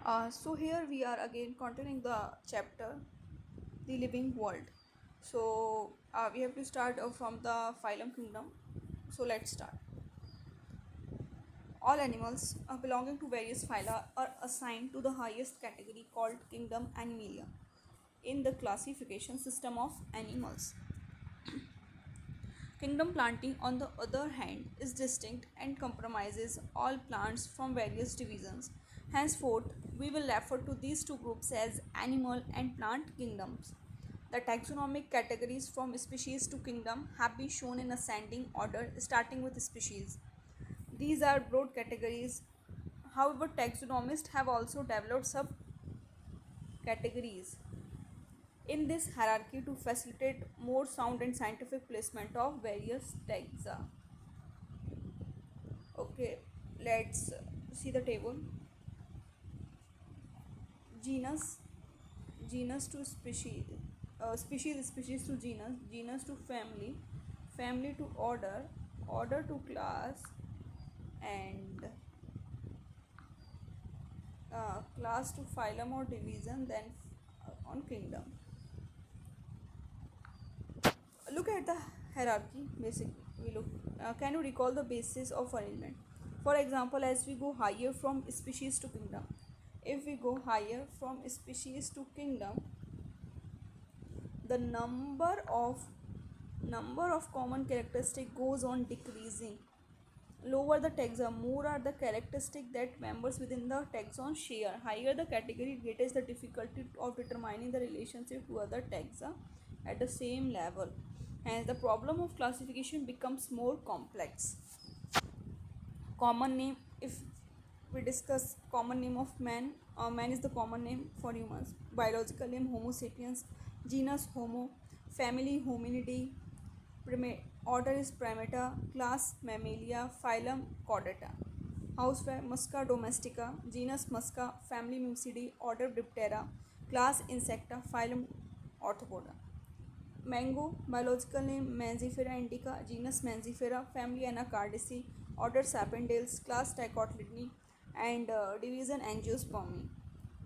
So here we are again continuing the chapter, the living world. So we have to start from the phylum kingdom. So let's start. All animals belonging to various phyla are assigned to the highest category called kingdom Animalia in the classification system of animals. Kingdom planting, on the other hand, is distinct and comprises all plants from various divisions. Henceforth, we will refer to these two groups as animal and plant kingdoms. The taxonomic categories from species to kingdom have been shown in ascending order, starting with species. These are broad categories. However, taxonomists have also developed subcategories in this hierarchy to facilitate more sound and scientific placement of various taxa. Okay, let's see the table. Genus, genus to species, species to genus, genus to family, family to order, order to class, and class to phylum or division, then on kingdom. Look at the hierarchy. Basically, we look. Can you recall the basis of arrangement? For example, as we go higher from species to kingdom, if we go higher from species to kingdom, the number of common characteristic goes on decreasing. Lower the taxa, more are the characteristics that members within the taxon share. Higher the category, greater is the difficulty of determining the relationship to other taxa at the same level. Hence, the problem of classification becomes more complex. Common name, if we discuss common name of man, man is the common name for humans. Biological name Homo sapiens, genus Homo, family Hominidae, order is Primata, class Mammalia, phylum Chordata. Housefly Musca domestica, genus Musca, family Mucidae, order Diptera, class Insecta, phylum Orthopoda. Mango, biological name Manzifera indica, genus Manzifera, family Anacardiaceae, order Sapindales, class Dicotyledone, and division Angiospermae.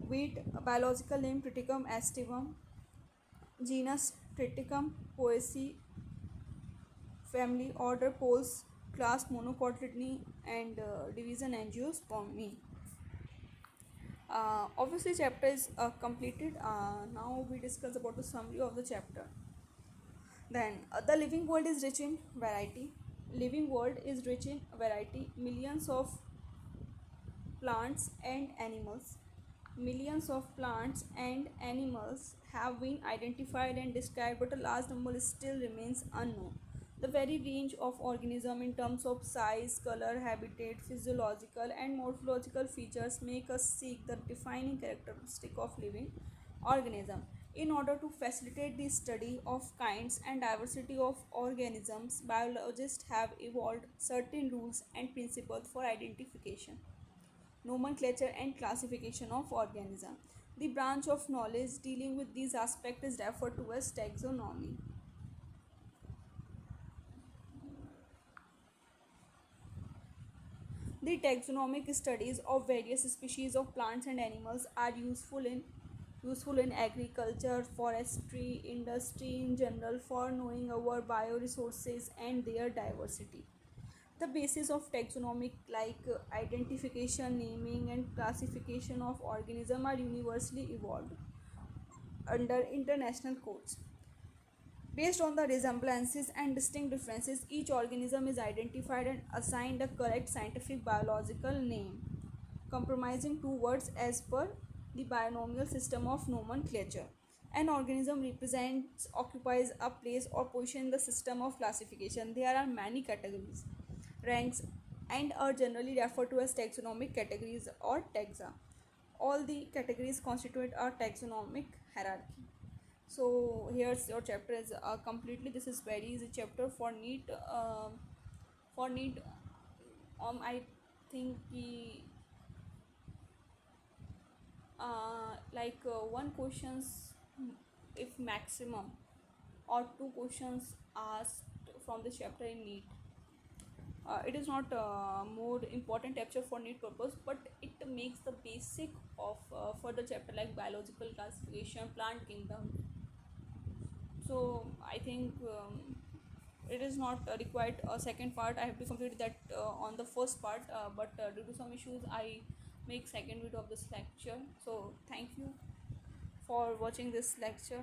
Wheat, biological name Triticum aestivum, genus Triticum poaceae, family order Poles, class Monocotyledone, and division Angiospermae. Obviously, chapter is completed. Now we discuss about the summary of the chapter. Then the living world is rich in variety. Living world is rich in variety. Millions of plants and animals. Millions of plants and animals have been identified and described, but a large number still remains unknown. The very range of organism in terms of size, color, habitat, physiological and morphological features make us seek the defining characteristic of living organism. In order to facilitate the study of kinds and diversity of organisms, biologists have evolved certain rules and principles for identification, nomenclature and classification of organisms. The branch of knowledge dealing with these aspects is referred to as taxonomy. The taxonomic studies of various species of plants and animals are useful in agriculture, forestry, industry in general, for knowing our bioresources and their diversity. The basis of taxonomic, like identification, naming and classification of organism, are universally evolved under international codes. Based on the resemblances and distinct differences, each organism is identified and assigned a correct scientific biological name, comprising two words as per the binomial system of nomenclature. An organism represents, occupies a place or position in the system of classification. There are many categories, ranks, and are generally referred to as taxonomic categories or taxa. All the categories constitute a taxonomic hierarchy. So here's your chapter is completely, this is very easy chapter for NEET. For NEET, I think one questions, if maximum, or two questions asked from the chapter in NEET. It is not more important chapter for NEET purpose, but it makes the basic of further chapter like biological classification, plant kingdom. So I think it is not required a second part. I have to complete that on the first part, but due to some issues I make second video of this lecture. So thank you for watching this lecture.